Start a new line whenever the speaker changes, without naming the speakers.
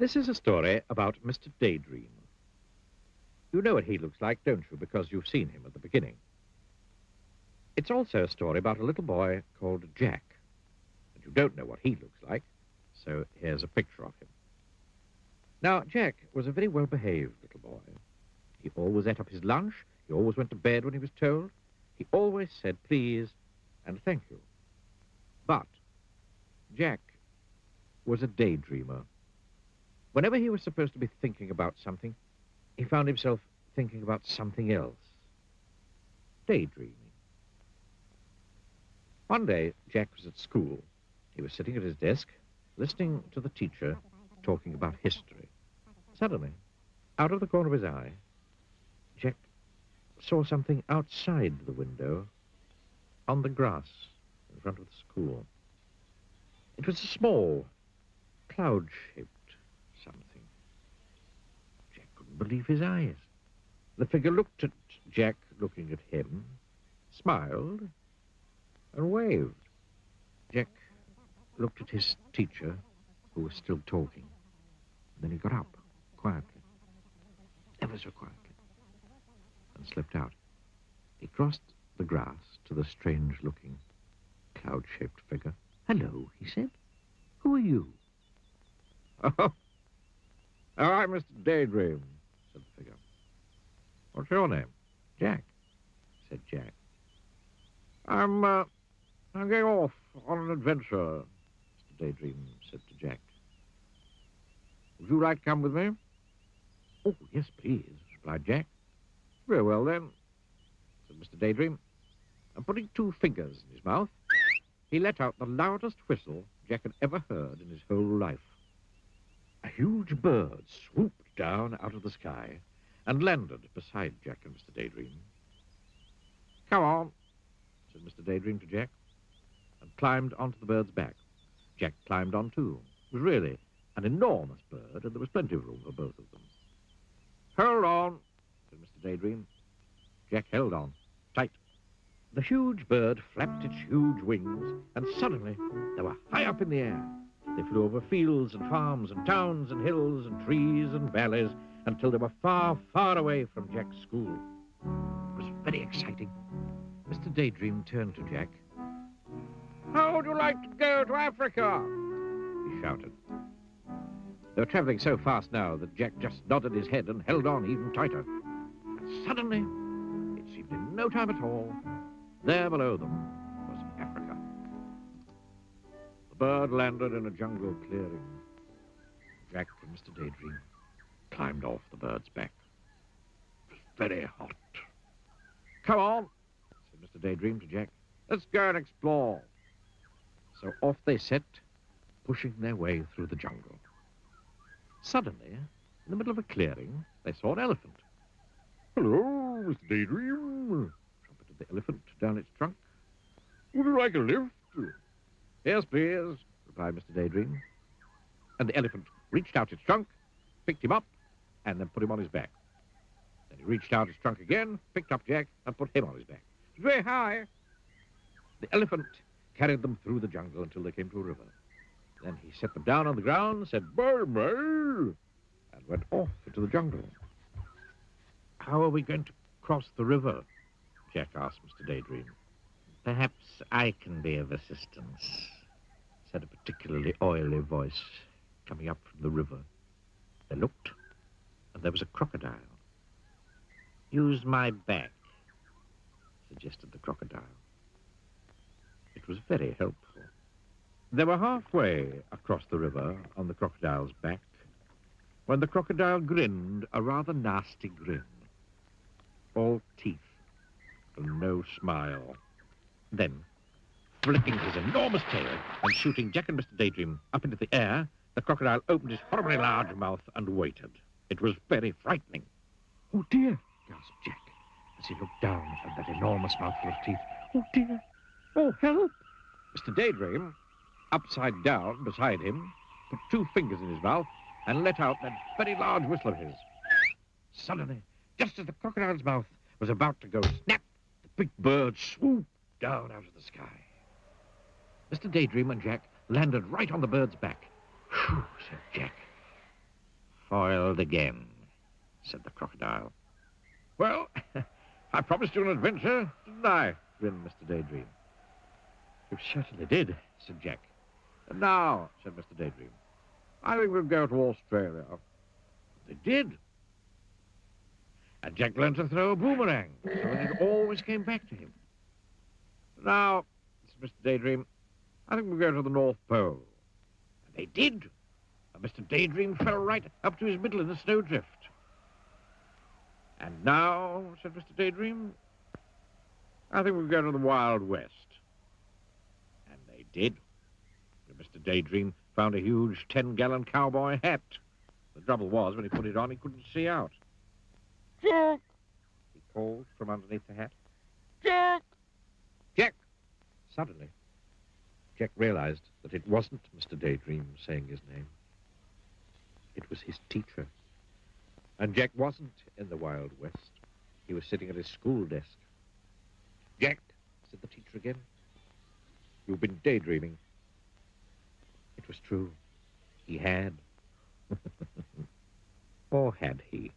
This is a story about Mr. Daydream. You know what he looks like, don't you, because you've seen him at the beginning. It's also a story about a little boy called Jack. And you don't know what he looks like, so here's a picture of him. Now, Jack was a very well-behaved little boy. He always ate up his lunch. He always went to bed when he was told. He always said please and thank you. But Jack was a daydreamer. Whenever he was supposed to be thinking about something, he found himself thinking about something else. Daydreaming. One day, Jack was at school. He was sitting at his desk, listening to the teacher talking about history. Suddenly, out of the corner of his eye, Jack saw something outside the window on the grass in front of the school. It was a small, cloud-shaped something. Jack couldn't believe his eyes. The figure looked at Jack, looking at him, smiled, and waved. Jack looked at his teacher, who was still talking. Then he got up, quietly, ever so quietly, and slipped out. He crossed the grass to the strange-looking, cloud-shaped figure. "Hello," he said. "Who are you?" "Oh, I'm Mr. Daydream," said the figure. "What's your name?" "Jack," said Jack. I'm going off on an adventure," Mr. Daydream said to Jack. "Would you like to come with me?" "Oh, yes, please," replied Jack. "Very well, then," said Mr. Daydream. And putting two fingers in his mouth, he let out the loudest whistle Jack had ever heard in his whole life. A huge bird swooped down out of the sky and landed beside Jack and Mr. Daydream. "Come on," said Mr. Daydream to Jack, and climbed onto the bird's back. Jack climbed on too. It was really an enormous bird, and there was plenty of room for both of them. "Hold on," said Mr. Daydream. Jack held on, tight. The huge bird flapped its huge wings, and suddenly they were high up in the air. They flew over fields and farms and towns and hills and trees and valleys until they were far, far away from Jack's school. It was very exciting. Mr. Daydream turned to Jack. "How would you like to go to Africa?" he shouted. They were traveling so fast now that Jack just nodded his head and held on even tighter. And suddenly, it seemed in no time at all, there below them was Africa. The bird landed in a jungle clearing. Jack and Mr. Daydream climbed off the bird's back. It was very hot. "Come on," said Mr. Daydream to Jack. "Let's go and explore." So off they set, pushing their way through the jungle. Suddenly, in the middle of a clearing, they saw an elephant. "Hello, Mr. Daydream," trumpeted the elephant down its trunk. "Would you like a lift?" "Yes, please," replied Mr. Daydream. And the elephant reached out its trunk, picked him up, and then put him on his back. Then he reached out his trunk again, picked up Jack, and put him on his back. It was very high. The elephant carried them through the jungle until they came to a river. Then he set them down on the ground, said bye-bye, and went off into the jungle. "How are we going to cross the river?" Jack asked Mr. Daydream. "Perhaps I can be of assistance," said a particularly oily voice coming up from the river. They looked, and there was a crocodile. "Use my back," suggested the crocodile. It was very helpful. They were halfway across the river on the crocodile's back when the crocodile grinned a rather nasty grin. All teeth and no smile. Then, flipping his enormous tail and shooting Jack and Mr. Daydream up into the air, the crocodile opened his horribly large mouth and waited. It was very frightening. "Oh, dear," gasped Jack as he looked down at that enormous mouthful of teeth. "Oh, dear. Oh, help!" Mr. Daydream, upside down beside him, put two fingers in his mouth and let out that very large whistle of his. Suddenly, just as the crocodile's mouth was about to go snap, the big bird swooped down out of the sky. Mr. Daydream and Jack landed right on the bird's back. "Phew," said Jack. foiled again, said the crocodile. Well, I promised you an adventure, didn't I? Grinned Mr. Daydream. You certainly did, said Jack. And now, said Mr. Daydream, I think we'll go to Australia. They did. And Jack learned to throw a boomerang, so that it always came back to him. Now, said Mr. Daydream, I think we'll go to the North Pole. And they did. And Mr. Daydream fell right up to his middle in a snowdrift. And now, said Mr. Daydream, I think we'll go to the Wild West. And they did. And Mr. Daydream found a huge 10-gallon cowboy hat. The trouble was, when he put it on, he couldn't see out. Jack! He called from underneath the hat. Jack! Jack! Suddenly, Jack realized that it wasn't Mr. Daydream saying his name. It was his teacher. And Jack wasn't in the Wild West. He was sitting at his school desk. Jack, said the teacher again, you've been daydreaming. It was true. He had. Or had he?